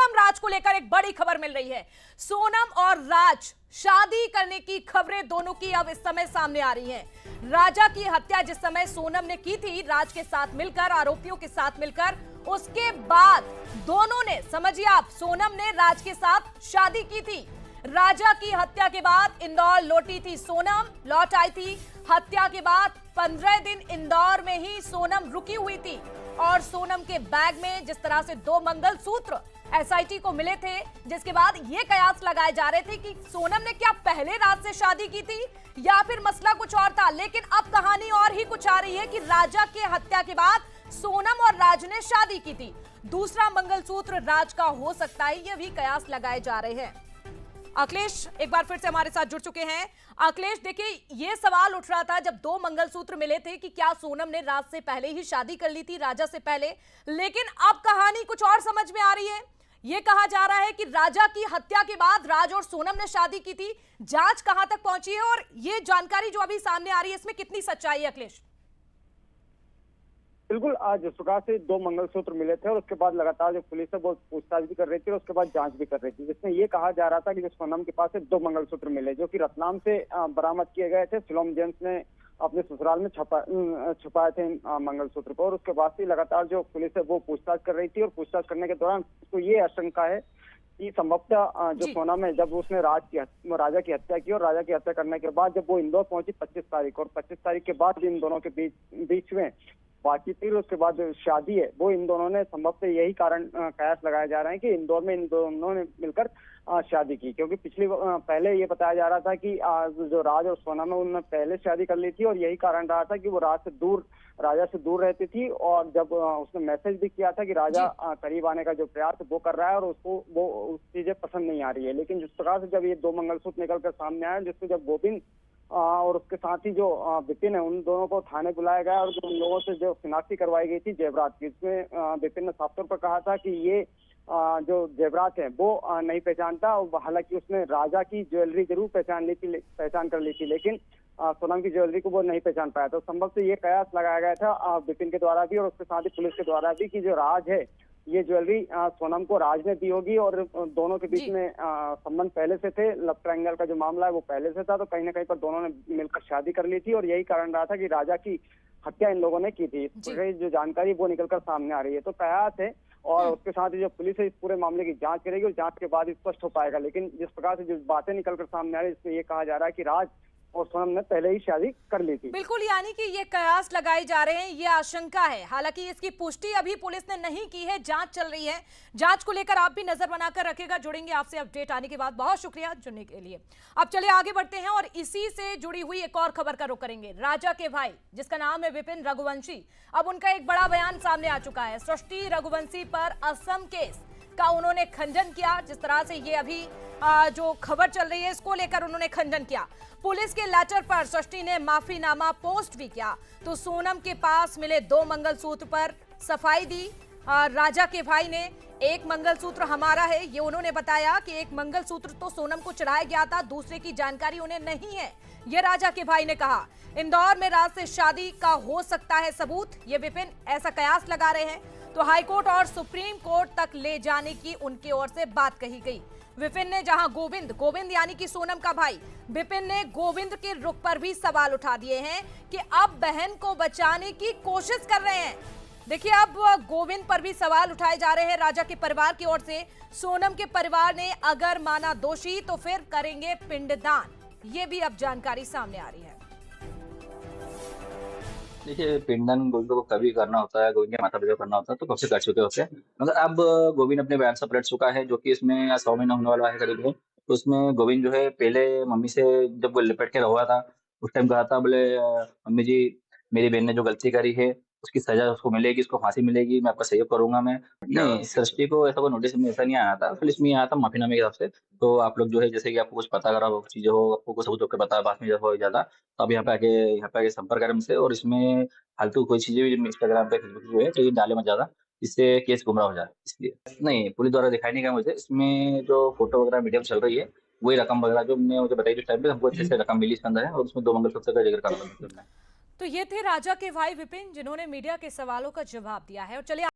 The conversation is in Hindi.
सोनम राज को लेकर एक बड़ी खबर मिल रही है। सोनम और राज शादी करने की खबरें दोनों की अब इस समय सामने आ रही हैं। राजा की हत्या जिस समय सोनम ने की थी राज के साथ मिलकर, आरोपियों के साथ मिलकर, उसके बाद दोनों ने, समझिए आप, सोनम ने राज के साथ शादी की थी। राजा की हत्या के बाद इंदौर लौटी थी सोनम, लौट आई थी। हत्या के बाद 15 दिन इंदौर में ही सोनम रुकी हुई थी और सोनम के बैग में जिस तरह से 2 मंगलसूत्र एसआईटी को मिले थे, जिसके बाद ये कयास लगाए जा रहे थे कि सोनम ने क्या पहले रात से शादी की थी या फिर मसला कुछ और था। लेकिन अब कहानी और ही कुछ आ रही है कि राजा के हत्या के बाद सोनम और राज ने शादी की थी। दूसरा मंगलसूत्र राज का हो सकता है, ये भी कयास लगाए जा रहे हैं। अखिलेश एक बार फिर से हमारे साथ जुड़ चुके हैं। अखिलेश, देखिए, ये सवाल उठ रहा था जब 2 मंगलसूत्र मिले थे कि क्या सोनम ने राज से पहले ही शादी कर ली थी, राजा से पहले। लेकिन अब कहानी कुछ और समझ में आ रही है। ये कहा जा रहा है कि राजा की हत्या के बाद राज और सोनम ने शादी की थी। जांच कहां तक पहुंची है और ये जानकारी जो अभी सामने आ रही है इसमें कितनी सच्चाई है अखिलेश? बिल्कुल, आज जिस प्रकार से 2 मंगलसूत्र मिले थे और उसके बाद लगातार जो पुलिस है वो पूछताछ भी कर रही थी और उसके बाद जांच भी कर रही थी, जिसमें ये कहा जा रहा था कि जो सोनम के पास से 2 मंगलसूत्र मिले जो कि रतलाम से बरामद किए गए थे। शिलोम जेम्स ने अपने ससुराल में छुपाए थे मंगलसूत्र को, और उसके बाद से लगातार जो पुलिस है वो पूछताछ कर रही थी। और पूछताछ करने के दौरान उसको ये आशंका है कि संभवतः जो सोनम है, जब उसने राजा की हत्या की और राजा की हत्या करने के बाद जब वो इंदौर पहुंची 25 तारीख, और 25 तारीख के बाद इन दोनों के बीच में बातचीत थी, उसके बाद जो शादी है वो इन दोनों ने, संभवतः यही कारण कयास लगाए जा रहे हैं कि इंदौर में इन दोनों ने मिलकर शादी की। क्योंकि पहले ये बताया जा रहा था कि जो राज और सोनम है उन्होंने पहले शादी कर ली थी और यही कारण रहा था कि वो राजा से दूर रहती थी। और जब उसने मैसेज भी किया था कि राजा करीब आने का जो प्रयास वो कर रहा है और उसको वो चीजें पसंद नहीं आ रही है। लेकिन जिस प्रकार से जब ये 2 मंगलसूत्र निकल कर सामने आए, जिससे जब गोविंद और उसके साथ ही जो विपिन है उन दोनों को थाने बुलाया गया और उन लोगों से जो शिनाख्ती करवाई गई थी जेवरात की, इसमें विपिन ने साफ तौर पर कहा था कि ये जो जेवरात है वो नहीं पहचानता। हालांकि उसने राजा की ज्वेलरी जरूर पहचान कर ली थी, लेकिन सोनम की ज्वेलरी को वो नहीं पहचान पाया। तो संभव से ये कयास लगाया गया था विपिन के द्वारा भी और उसके साथ ही पुलिस के द्वारा भी कि जो राज है ये ज्वेलरी सोनम को राज ने दी होगी। और दोनों के बीच में संबंध पहले से थे, लव ट्रायंगल का जो मामला है वो पहले से था। तो कहीं ना कहीं पर दोनों ने मिलकर शादी कर ली थी और यही कारण रहा था कि राजा की हत्या इन लोगों ने की थी। जो जानकारी वो निकलकर सामने आ रही है, तो कयास है। और उसके साथ ही जो पुलिस है इस पूरे मामले की जांच करेगी और जांच के बाद स्पष्ट हो पाएगा। लेकिन जिस प्रकार से जो बातें निकलकर सामने आ रही है, इसमें ये कहा जा रहा है कि राज और सोनम ने पहले ही शादी कर ली थी। बिल्कुल, यानी कि ये कयास लगाए जा रहे हैं, ये आशंका है। हालांकि इसकी पुष्टि अभी पुलिस ने नहीं की है, जांच चल रही है। जांच को लेकर आप भी नजर बनाकर रखेगा। जुड़ेंगे आपसे अपडेट आने के बाद। बहुत शुक्रिया जुड़ने के लिए। अब चलिए आगे बढ़ते हैं और इसी से जुड़ी हुई एक और खबर का रुख करेंगे। राजा के भाई जिसका नाम है विपिन रघुवंशी, अब उनका एक बड़ा बयान सामने आ चुका है। सृष्टि रघुवंशी पर असम केस का उन्होंने खंडन किया। जिस तरह से ये अभी जो खबर चल रही है इसको लेकर उन्होंने खंडन किया। पुलिस के लेटर पर सृष्टि ने माफीनामा पोस्ट भी किया। तो सोनम के पास मिले 2 मंगलसूत्र पर सफाई दी। राजा के भाई ने, एक मंगलसूत्र हमारा है, ये उन्होंने बताया कि एक मंगलसूत्र तो सोनम को चढ़ाया गया था, दूसरे की जानकारी उन्हें नहीं है, ये राजा के भाई ने कहा। इंदौर में राज से शादी का हो सकता है सबूत, ये विपिन ऐसा कयास लगा रहे हैं। तो हाईकोर्ट और सुप्रीम कोर्ट तक ले जाने की उनकी ओर से बात कही गई। विपिन ने जहां गोविंद यानी कि सोनम का भाई विपिन ने गोविंद के रुख पर भी सवाल उठा दिए हैं कि अब बहन को बचाने की कोशिश कर रहे हैं। देखिए, अब गोविंद पर भी सवाल उठाए जा रहे हैं राजा के परिवार की ओर से। सोनम के परिवार ने अगर माना दोषी तो फिर करेंगे पिंडदान, ये भी अब जानकारी सामने आ रही है। देखिए, पिंडदान गोविंद को कभी करना होता है, गोविंद के माता पिता को करना होता है तो कब से कर चुके होते हैं। मगर अब गोविंद अपने बयान से पलट चुका है, जो कि इसमें 100 महीना होने वाला है करीब। तो उसमें गोविंद जो है पहले मम्मी से जब वो लिपट के रहा था उस टाइम कहा था, बोले मम्मी जी मेरी बहन ने जो गलती करी है उसकी सजा उसको मिलेगी, उसको फांसी मिलेगी, मैं आपका सहयोग करूंगा। मैं नहीं, सृष्टि को ऐसा कोई नोटिस में ऐसा नहीं आया था, फिर इसमें आया था माफीनामे के हिसाब से। तो आप लोग जो है, जैसे कि आपको कुछ पता अगर चीजें हो, आपको कुछ सबूत होकर बता बाद में जब हो ज्यादा, तो आप यहाँ पे आके संपर्क करें हमसे। और इसमें फालतू कोई चीजें भी इंस्टाग्राम पे फेसबुक जो है तो ये डाले मत ज्यादा, इससे केस गुमराह हो जाए। इसलिए नहीं, पुलिस द्वारा दिखाई नहीं गया मुझे। इसमें जो फोटो वगैरह मीडिया में चल रही है वही रकम वगैरह जो मैंने मुझे बताई उस टाइम पे, हमको अच्छे से रकम मिली इसके अंदर है और उसमें 2 मंगलसूत्र का जिक्र करा था। तो ये थे राजा के भाई विपिन जिन्होंने मीडिया के सवालों का जवाब दिया है। और चलिए